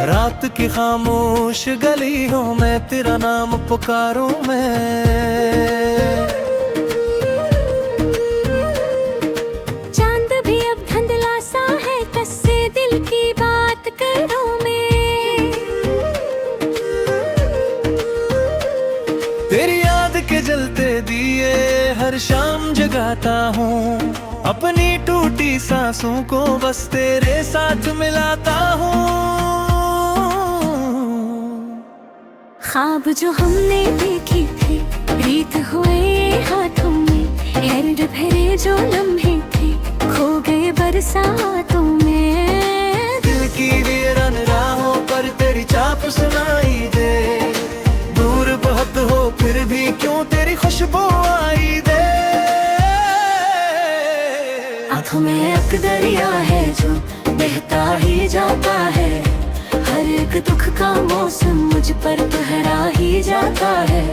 रात की खामोश गलियों में तेरा नाम पुकारूं मैं। चांद भी अब धुंधला सा है, कससे दिल की बात करूं मैं। तेरी याद के जलते दिए हर शाम जगाता हूँ, अपनी टूटी सांसों को बस तेरे साथ मिलाता हूँ। ख्वाब जो हमने देखी थी, रीत हुए हाथों में, हेर फेरे जो लम्हे थे, खो गए बरसातों में। दिल की वीरान राहों पर तेरी चाप सुनाई दे, दूर बहुत हो फिर भी क्यों तेरी खुशबू आई दे। आँखों में एक दरिया है जो बहता ही जाता है, हर एक दुख का मौसम मुझ पर गहरा ही जाता है।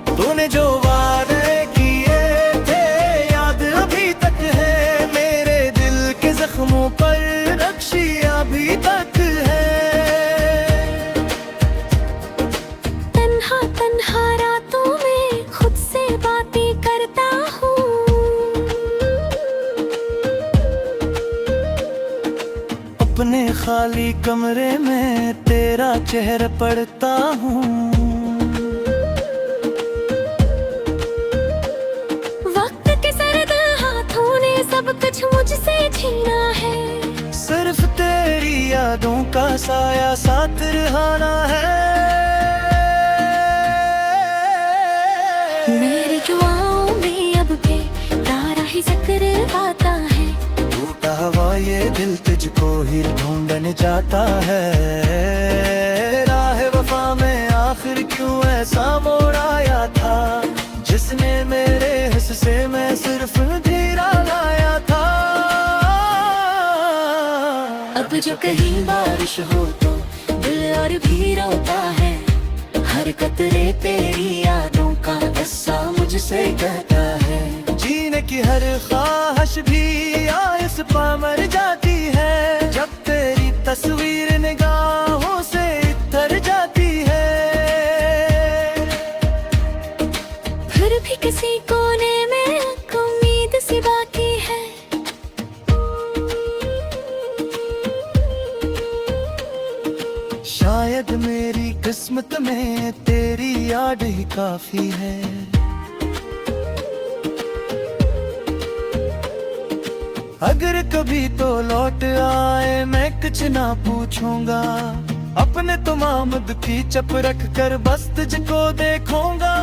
तूने जो वादे किए थे याद अभी तक है, मेरे दिल के जख्मों पर नक्शी अभी तक है। तन्हा तन्हा रातों में खुद से बातें करता हूँ, अपने खाली कमरे में तेरा चेहरा पढ़ता हूँ। वक्त के सर्द हाथों ने सब कुछ मुझसे छीना है, सिर्फ तेरी यादों का साया साथ रहाना है। मेरी दुआओं में अब भी तारा ही जिक्र आता है, टूटा हुआ ये दिल तुझको ही ढूंढने जाता है। राह वफा में आखिर क्यों ऐसा मोड़ आया था, जिसने मेरे हिस्से में सिर्फ धीरा लाया था। अब जो कहीं बारिश हो तो दिल और भी रोता है, हर कतरे तेरी यादों का किस्सा मुझसे कहता है। जीने की हर ख्वाहिश भी आयस पा मर जाती है, जब तेरी तस्वीर निगाहों से इतर जाती है। फिर भी किसी कोने में एक उम्मीद सी बाकी है, शायद मेरी किस्मत में तेरी याद ही काफी है। अगर कभी तो लौट आए मैं कुछ ना पूछूंगा, अपने तमाम दुखी चप रख कर बस तुझको देखूंगा।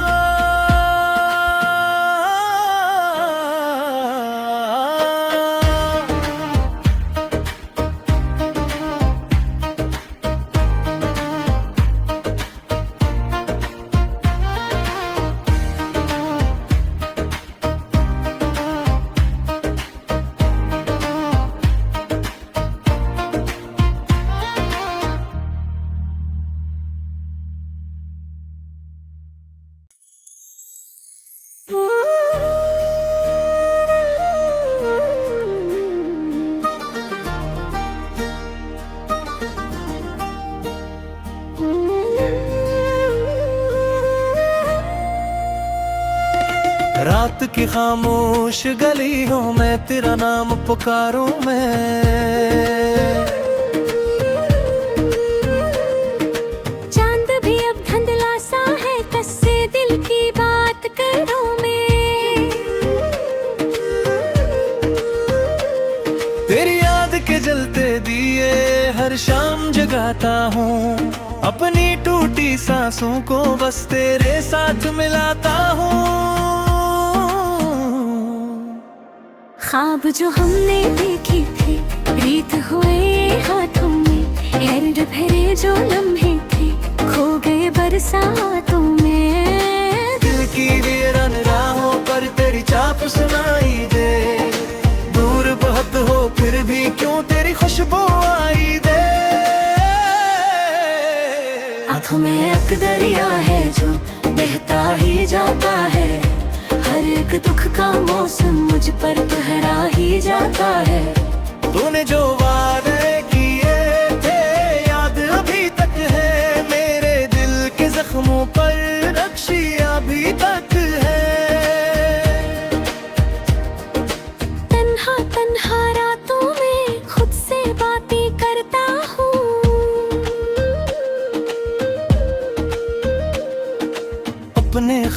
रात की खामोश गलियों में तेरा नाम पुकारूं मैं। चांद भी अब धुंधला सा है, कससे दिल की बात करूं मैं। तेरी याद के जलते दिए हर शाम जगाता हूँ, अपनी टूटी सांसों को बस तेरे साथ मिलाता हूँ। ख्वाब जो हमने देखी थी, रीत हुए हाथों में, हेर फेरे जो लम्हे थे, खो गए बरसातों में। दिल की वीरान राहों पर तेरी चाप सुनाई दे, दूर बहुत हो फिर भी क्यों तेरी खुशबू आई दे। आँखों में एक दरिया है जो बहता ही जाता है, हर एक दुख का मौसम मुझ पर गहरा ही जाता है। तूने जो वादे किए थे याद अभी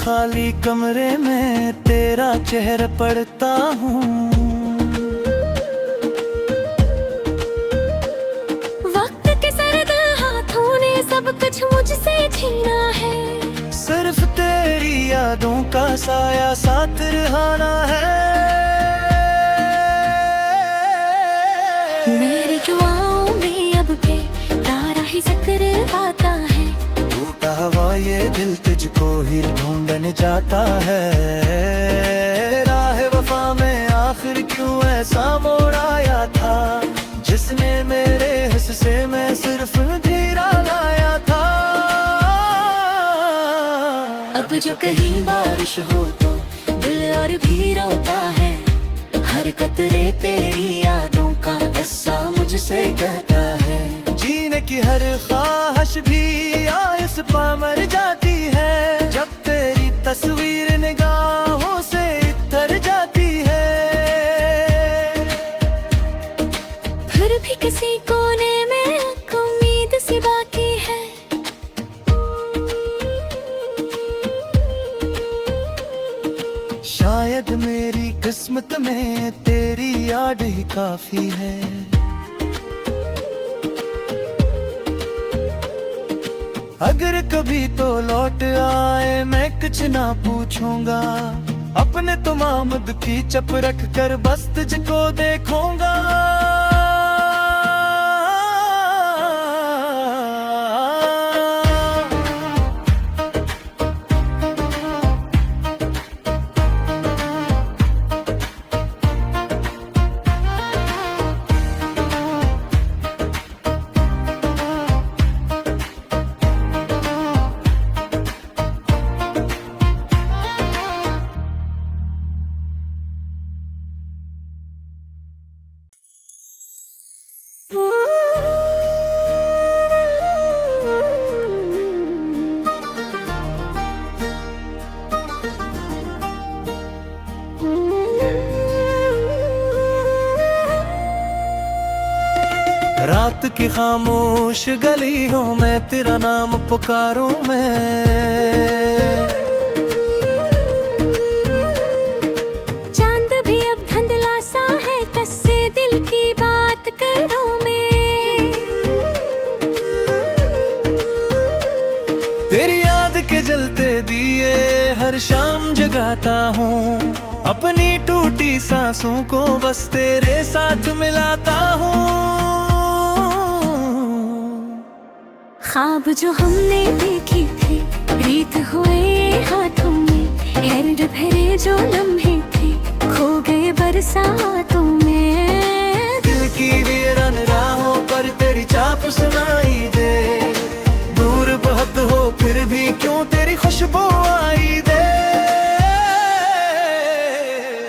खाली कमरे में तेरा चेहरा पढ़ता हूँ। वक्त के सर्द हाथों ने सब कुछ मुझसे छीना है। सिर्फ तेरी यादों का साया साथ रहाना है। मेरी दुआओं में अब भी तारा ही जिक्र आता है। टूटा हुआ ये दिल तुझको ही ढूंढने जाता है। राह वफा में आखिर क्यों ऐसा मोड़ आया था, जिसने मेरे हिस्से में सिर्फ धीरा लाया था। अब जो कहीं बारिश हो तो दिल और भी रोता है। हर कतरे तेरी यादों का किस्सा मुझसे कहता है। जीने की हर ख्वाहिश भी आयस पा मर जाती है, जब तेरी तस्वीर निगाहों से इतर जाती है। फिर भी किसी कोने में एक उम्मीद सी बाकी है। शायद मेरी किस्मत में तेरी याद ही काफी है। अगर कभी तो लौट आए मैं कुछ ना पूछूंगा। अपने तमाम दुखी चप रख कर बस तुझको देखूंगा। रात की खामोश गलियों में तेरा नाम पुकारूं मैं। चांद भी अब धुंधला सा है, कससे दिल की बात करूं मैं। तेरी याद के जलते दिए हर शाम जगाता हूँ। अपनी टूटी सांसों को बस तेरे साथ मिलाता हूँ। ख्वाब जो हमने देखी थी, रीत हुए हाथों में। हेर फेरे जो लम्हे थे, खो गए बरसातों में। दिल की वीरान राहों पर तेरी चाप सुनाई दे। दूर बहुत हो फिर भी क्यों तेरी खुशबू आई दे।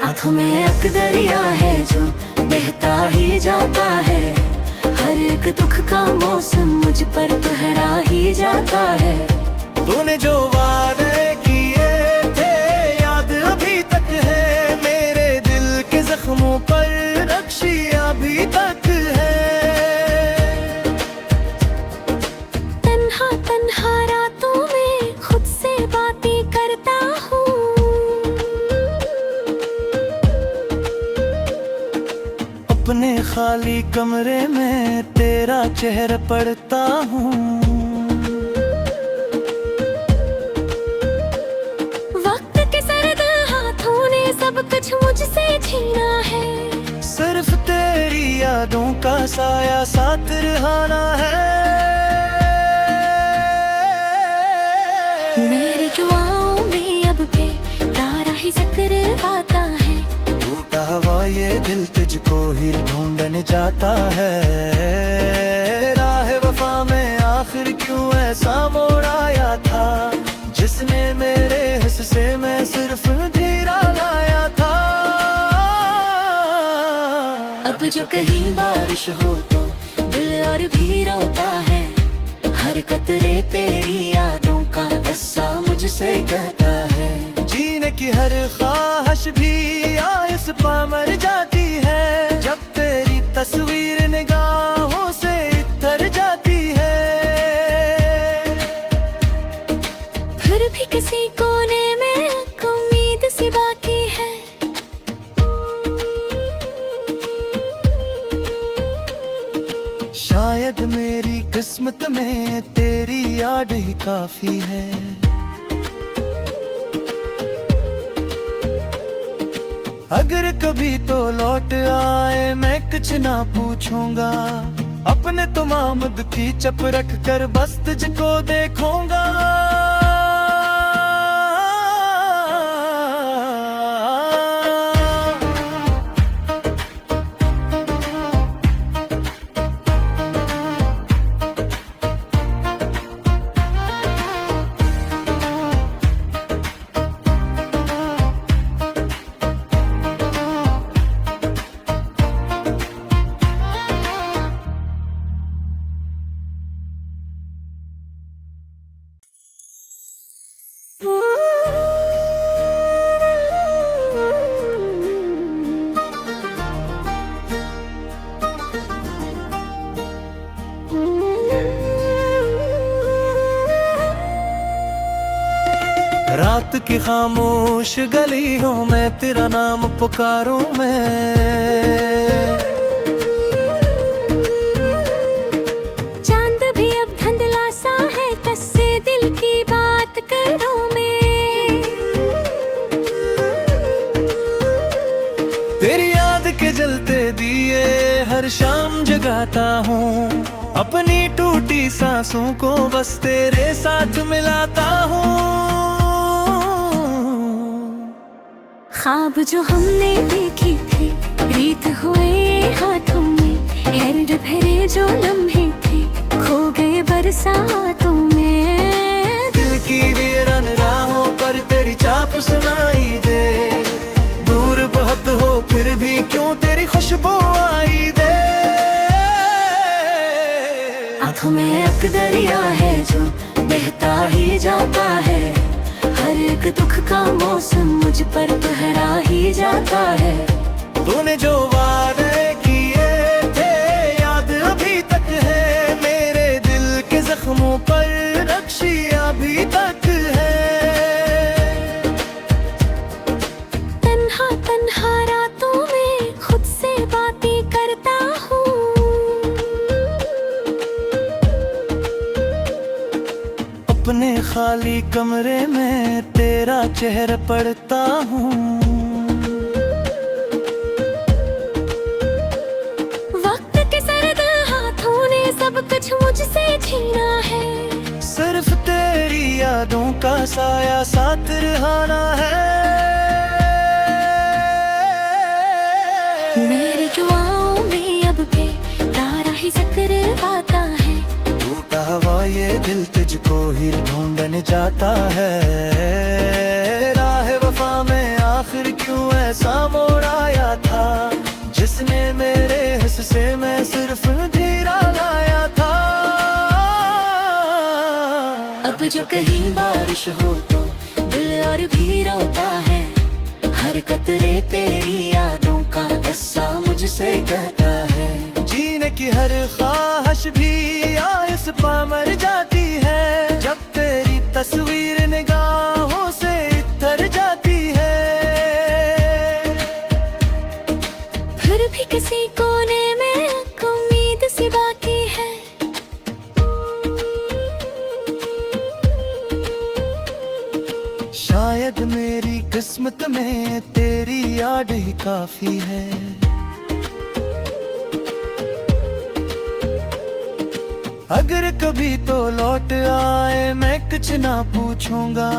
आँखों में एक दरिया है जो बहता ही जाता है। हर एक दुख का मौसम मुझ पर गहरा ही जाता है। तूने जो वादे किए थे याद अभी तक है। मेरे दिल के जख्मों पर नक्शी अभी तक है। तन्हा तन्हा रातों में खुद से बातें करता हूँ। अपने खाली कमरे में तेरा चेहरा पढ़ता हूँ। वक्त के सर्द हाथों ने सब कुछ मुझसे छीना है। सिर्फ तेरी यादों का साया साथ रहाना है। मेरी दुआओं में अब भी तारा ही जिक्र आता है। टूटा हुआ ये दिल तुझको ही ढूंढने जाता है। राह वफा में आखिर क्यों ऐसा मोड़ आया था, जिसने मेरे हिस्से में सिर्फ धीरा लाया था। अब जो कहीं बारिश हो तो दिल और भी रोता है। हर कतरे तेरी यादों का किस्सा मुझसे कहता है। जीने की हर ख्वाहिश भी आयस पा मर जाती है, जब तेरी तस्वीर निगाहों से इतर जाती है। फिर भी किसी कोने में शायद मेरी किस्मत में तेरी याद ही काफी है। अगर कभी तो लौट आए मैं कुछ ना पूछूंगा, अपने तुम आमद की चप रख कर बस तुझको देखूंगा। रात की खामोश गलियों में तेरा नाम पुकारूं मैं। चांद भी अब धुंधला सा है, कससे दिल की बात करूं मैं। तेरी याद के जलते दिए हर शाम जगाता हूँ, अपनी टूटी सांसों को बस तेरे साथ मिलाता हूँ। ख्वाब जो हमने देखी थी, रीत हुए हाथों में, हैरत भरे जो लम्हे थे, खो गए बरसातों में। दिल की वीरान राहों पर तेरी चाप सुनाई दे, दूर बहुत हो फिर भी क्यों तेरी खुशबू आई दे। आँखों में एक दरिया है जो बहता ही जाता है, हर एक दुख का मौसम मुझ पर गहरा ही जाता है। तूने जो वादे किए थे याद अभी तक है, मेरे दिल के जख्मों पर नक्शी अभी तक है। तन्हा तन्हा रातों में खुद से बातें करता हूँ, अपने खाली कमरे में तेरा चेहरा पढ़ता हूँ। वक्त के सर्द हाथों ने सब कुछ मुझसे छीना है, सिर्फ तेरी यादों का साया साथ रहाना है। मेरी दुआओं में अब भी तारा ही जिक्र आता है, टूटा हुआ ये दिल तुझको ही ढूंढने जाता है। राह वफा में आखिर क्यों ऐसा मोड़ आया था, जिसने मेरे हिस्से में सिर्फ धीरा लाया था। अब जो कहीं बारिश हो तो दिल और भी रोता है, हर कतरे तेरी यादों का किस्सा मुझसे कहता है। जीने की हर ख्वाहिश भी आयस पा मर जाती है, जब तेरी तस्वीर निगाहों से इतर जाती है। फिर भी किसी कोने में एक उम्मीद सी बाकी है, शायद मेरी किस्मत में तेरी याद ही काफी है। अगर कभी तो लौट आए मैं कुछ ना पूछूंगा,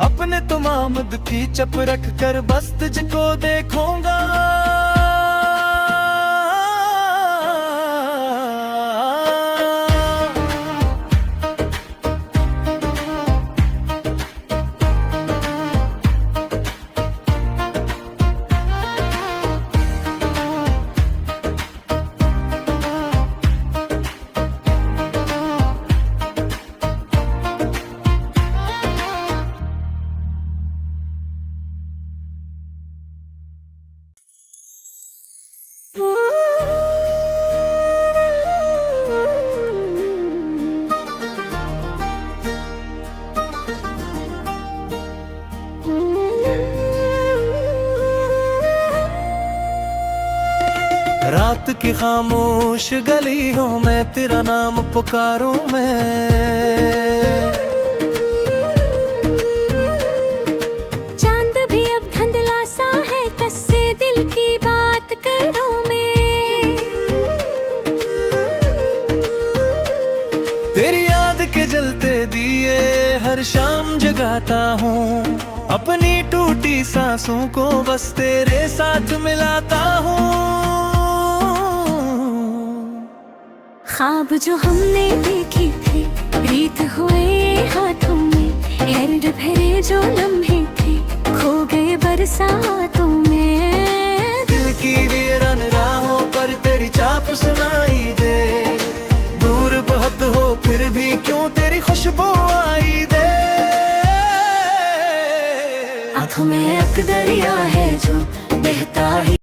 अपने तुम आमद की चप रख कर बस तुझको देखूंगा। रात की खामोश गलियों में तेरा नाम पुकारूं मैं। चांद भी अब धुंधला सा है, कससे दिल की बात करूं मैं। तेरी याद के जलते दिए हर शाम जगाता हूँ, अपनी टूटी सांसों को बस तेरे साथ मिलाता हूँ। ख्वाब जो हमने देखे थे, रीत हुए हाथों में, हेर फेरे जो लम्हे थे, खो गए बरसातों में। दिल की वीरान राहों पर तेरी चाप सुनाई दे, दूर बहुत हो फिर भी क्यों तेरी खुशबू आई दे। आँखों में एक दरिया है जो बहता ही